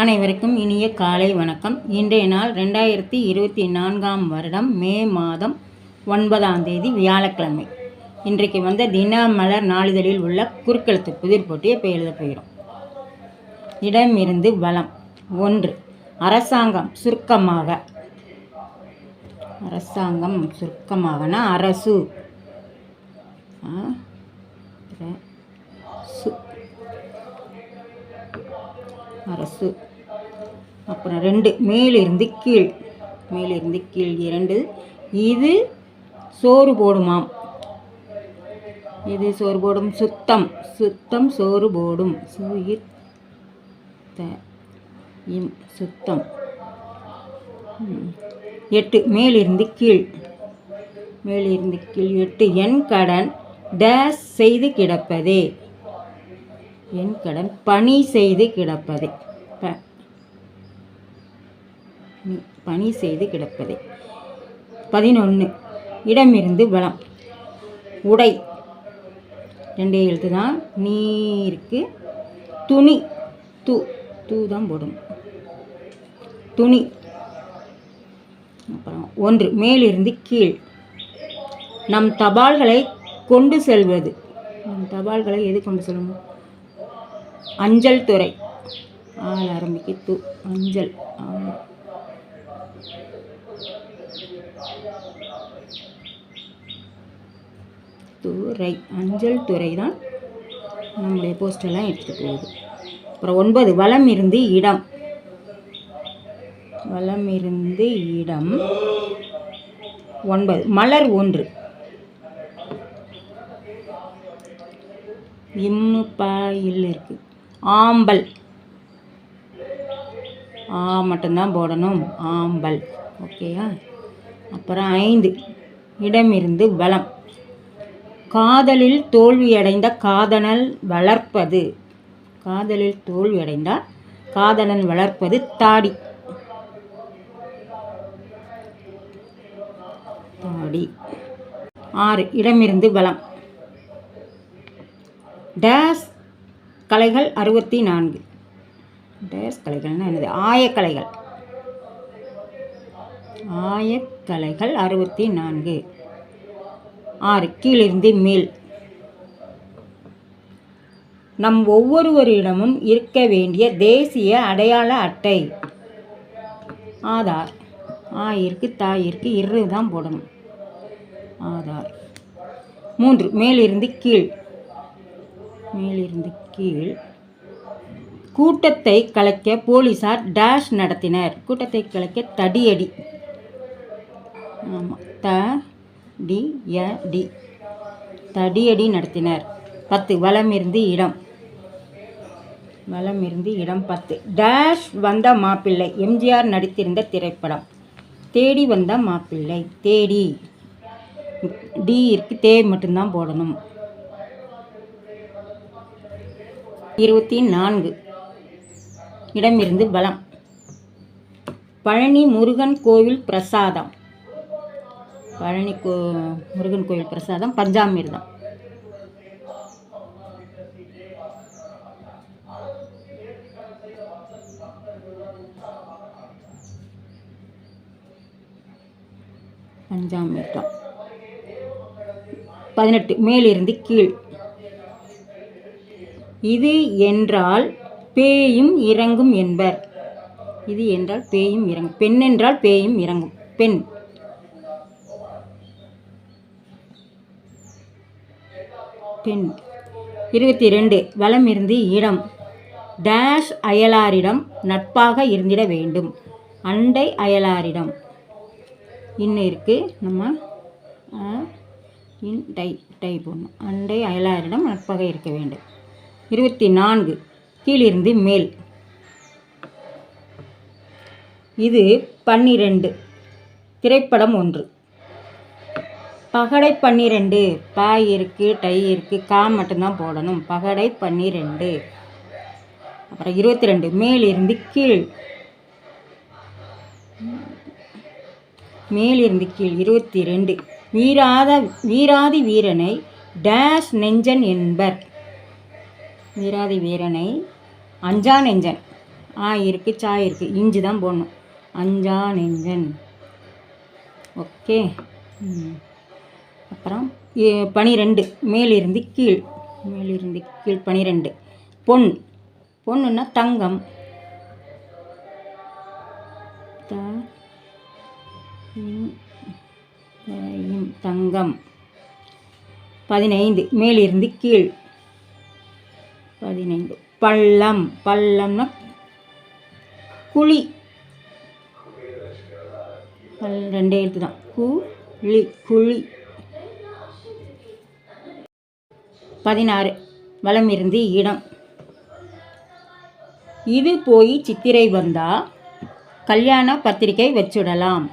அனைவருக்கும் இனிய காலை வணக்கம். இன்றைய நாள் 2024 வருடம் மே மாதம் 9ஆம் தேதி வியாழக்கிழமை. இன்றைக்கு வந்த தினமலர் நாளிதழில் உள்ள குறுக்கெழுத்து புதிர் போட்டியை இப்போ எழுத போகிறோம். இடமிருந்து வளம். 1. அரசாங்கம் சுருக்கமாக. அரசாங்கம் சுருக்கமாகனா அரசு. அரசு. அப்புறம் 2. மேலிருந்து கீழ். மேலிருந்து கீழ். 2. இது சோறு போடுமாம். இது சோறு போடும். சுத்தம். சுத்தம் சோறு போடும். சுத்தம். 8. மேலிருந்து கீழ். மேலிருந்து கீழ். 8. என் கடன் டேஸ் செய்து கிடப்பதே. என் கடன் பணி செய்து கிடப்பதே. பணி செய்து கிடப்பதே. 11. இடமிருந்து வளம். உடை. 2 எழுத்து தான். நீருக்கு துணி. தூ தான் போடணும். துணி. அப்புறம் 1. மேலிருந்து கீழ். நம் தபால்களை கொண்டு செல்வது. நம் தபால்களை எது கொண்டு செல்லணும்? அஞ்சல் துறை. ஆள் ஆரம்பிக்கு. அஞ்சல் துறை. அஞ்சல் துறை தான் நம்முடைய போஸ்டெல்லாம் எடுத்துகிட்டு போகுது. அப்புறம் 9. வலம் இருந்து இடம். வலம் இருந்து இடம். 9. மலர் 1. இம்முப்பாயில் இருக்கு. ஆம்பல். மட்டும்தான் போடணும். ஆம்பல். ஓகேயா? அப்புறம் 5. இடமிருந்து வளம். காதலில் தோல்வியடைந்த காதலன் வளர்ப்பது. காதலில் தோல்வியடைந்தால் காதலன் வளர்ப்பது தாடி. தாடி. 6. இடமிருந்து வளம். டேஸ் கலைகள் 64. டேஸ் கலைகள்னா என்னது? ஆயக்கலைகள். ஆயக்கலைகள் 64. 6. கீழிருந்து மேல். நம் ஒவ்வொருவரிடமும் இருக்க வேண்டிய தேசிய அடையாள அட்டை. ஆதார். இருக்கு, இருக்கு, இரு தான் போடணும். ஆதார். 3. மேலிருந்து கீழ். மேலிருந்து கீழ். கூட்டத்தை கலைக்க போலீசார் டேஷ் நடத்தினர். கூட்டத்தை கலைக்க தடியடி. ஆமாம், தடியடி. தடியடி நடத்தினர். 10. வலமிருந்து இடம். வலமிருந்து இடம். 10. டேஷ் வந்த மாப்பிள்ளை. எம்ஜிஆர் நடித்திருந்த திரைப்படம். தேடி வந்த மாப்பிள்ளை. தேடி. டி இருக்கு, தே மட்டும்தான் போடணும். 24. இடமிருந்து வளம். பழனி முருகன் கோவில் பிரசாதம். பழனி முருகன் கோவில் பிரசாதம் பஞ்சாமிர்தம். பஞ்சாமிர்தம். 18. மேலிருந்து கீழ். இது என்றால் பேயும் இறங்கும் என்பர். இது என்றால் பேயும் இறங்கும். பெண் என்றால் பேயும் இறங்கும். பெண். பெண். 22. வலமிருந்து இடம். டேஷ் அயலாரிடம் நட்பாக இருந்திட வேண்டும். அண்டை அயலாரிடம். இன்னும் இருக்கு. நம்ம டை போடணும். அண்டை அயலாரிடம் நட்பாக இருக்க வேண்டும். 24. கீழிருந்து மேல். இது 12. திரைப்படம் 1. பகடை 12. பாய் இருக்கு, டை இருக்கு, கா மட்டும்தான் போடணும். பகடை 12. அப்புறம் 22. மேலிருந்து கீழ். மேலிருந்து கீழ். 22. வீராதி வீரனை டேஷ் நெஞ்சன் என்பர். வீராதி வீரனை அஞ்சா நெஞ்சன். ஆ இருக்குது, சா இருக்குது, இஞ்சி தான் போடணும். அஞ்சா நெஞ்சன். ஓகே. அப்புறம் 12 மேலிருந்து கீழ், மேலிருந்து கீழ் 12. பொன், பொண்ணுன்னா தங்கம். தங்கம். 15 மேலிருந்து கீழ் 15. பள்ளம், பள்ளம்னா குழி, 2 எழுத்து தான், குழி, குழி. 16 வலம் இருந்து இடம். இது போய் சித்திரை வந்தா கல்யாண பத்திரிக்கை வச்சுடலாம்.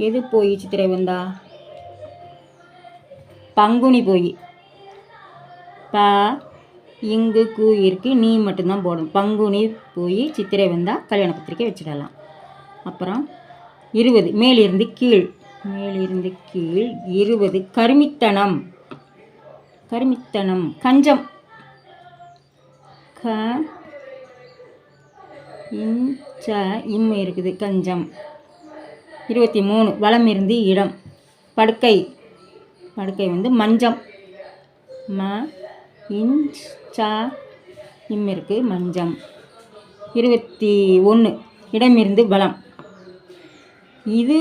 எது போய் சித்திரை வந்தா? பங்குனி போய். இங்கு கூ இருக்கு, நீ மட்டும்தான் போடணும். பங்குனி போய் சித்திரை வந்தால் கல்யாண பத்திரிக்கை வச்சுடலாம். அப்புறம் 20 மேலிருந்து கீழ், மேலிருந்து கீழ் 20. கருமித்தனம், கருமித்தனம் கஞ்சம். இம் இருக்குது, கஞ்சம். 23 வலம் இருந்து இடம். படுக்கை, படுக்கை மஞ்சம். இம் இருக்குது, மஞ்சம். 21 இடமிருந்து வலம். இது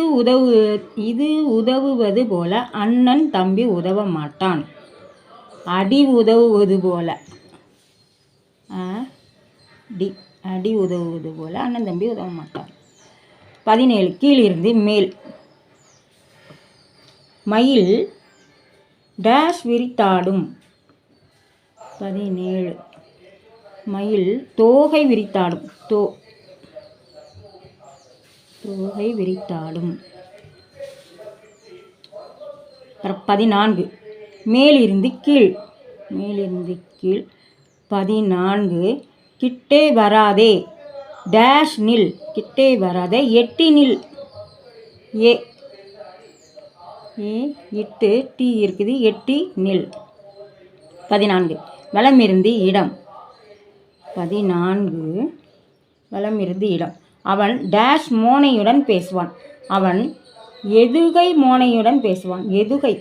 உதவுவது போல அண்ணன் தம்பி உதவ மாட்டான். அடி உதவுவது போல, அடி உதவுவது போல அண்ணன் தம்பி உதவ மாட்டான். 17 கீழிருந்து மேல். மயில் டேஷ் விரித்தாடும். 17 மயில் தோகை விரித்தாடும். தோகை விரித்தாடும். 14 மேலிருந்து கீழ், மேலிருந்து கீழ் 14. கிட்டே வராதே டேஷ் நில், கிட்டே வராதே எட்டி நில். இட்டு டீ இருக்குது, எட்டி நில். 14 வலம் இருந்து இடம். 14 வலம் இருந்து இடம். அவன் டேஷ் மோனையுடன் பேசுவான். அவன் எதுகை மோனையுடன் பேசுவான். எதுகை,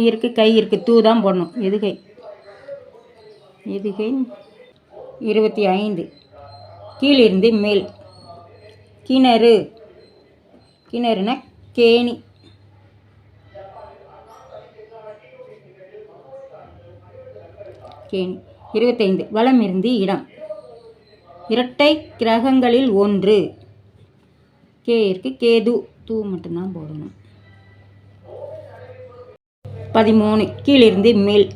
இருக்கு, கை இருக்கு, தூ தான் போடணும். எதுகை, எதுகை. 25 கீழிருந்து மேல். கிணறு, கிணறுனா கேணி. கேணி. 25 வலம் இருந்து இடம். இரட்டை கிரகங்களில் ஒன்று. கே இருக்கு, கேது, தூ மட்டும்தான் போடணும். 13 கீழிருந்து மேல்.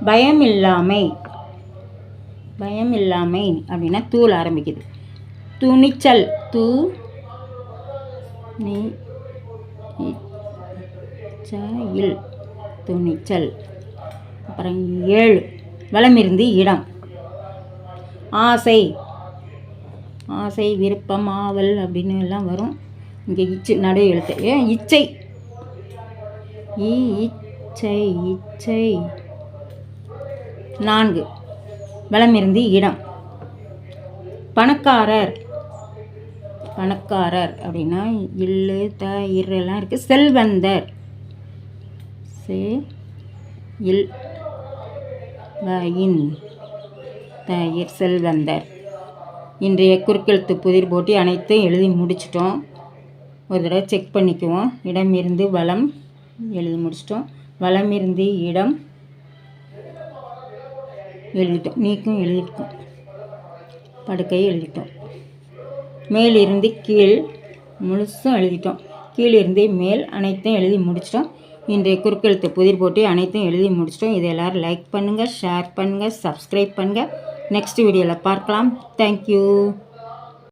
பயமில்லாமை, பயமில்லாமை அப்படின்னா தூள் ஆரம்பிக்குது. துணிச்சல், தூ நீ இல், துணிச்சல். அப்புறம் 7 வலம் இருந்து இடம். ஆசை, ஆசை, விருப்பம், ஆவல் அப்படின்னு எல்லாம் வரும். இங்கே இச்சு நடு எழுத்து. இச்சை, இச்சை, இச்சை. 4 வலம் இருந்து இடம். பணக்காரர், பணக்காரர் அப்படின்னா இல்லு த எல்லாம் இருக்குது. செல்வந்தர், இல் இன் தயிர், செல்வந்தர். இன்றைய குறுக்கெழுத்து புதிர் போட்டி அனைத்தும் எழுதி முடிச்சிட்டோம். ஒரு தடவை செக் பண்ணிக்குவோம். இடம் இருந்து வலம் எழுதி முடிச்சிட்டோம். வலம் இருந்து இடம் எழுதிட்டோம். நீக்கும் எழுதிட்டோம். படுக்கை எழுதிட்டோம். மேலிருந்து கீழ் முழுசும் எழுதிட்டோம். கீழிருந்து மேல் அனைத்தும் எழுதி முடிச்சிட்டோம். இன்றைய குறுக்கெழுத்து புதிர் போட்டி அனைத்தும் எழுதி முடிச்சிட்டோம். இதை எல்லோரும் லைக் பண்ணுங்கள், ஷேர் பண்ணுங்கள், சப்ஸ்கிரைப் பண்ணுங்கள். நெக்ஸ்ட் வீடியோவில் பார்க்கலாம். தேங்க்யூ.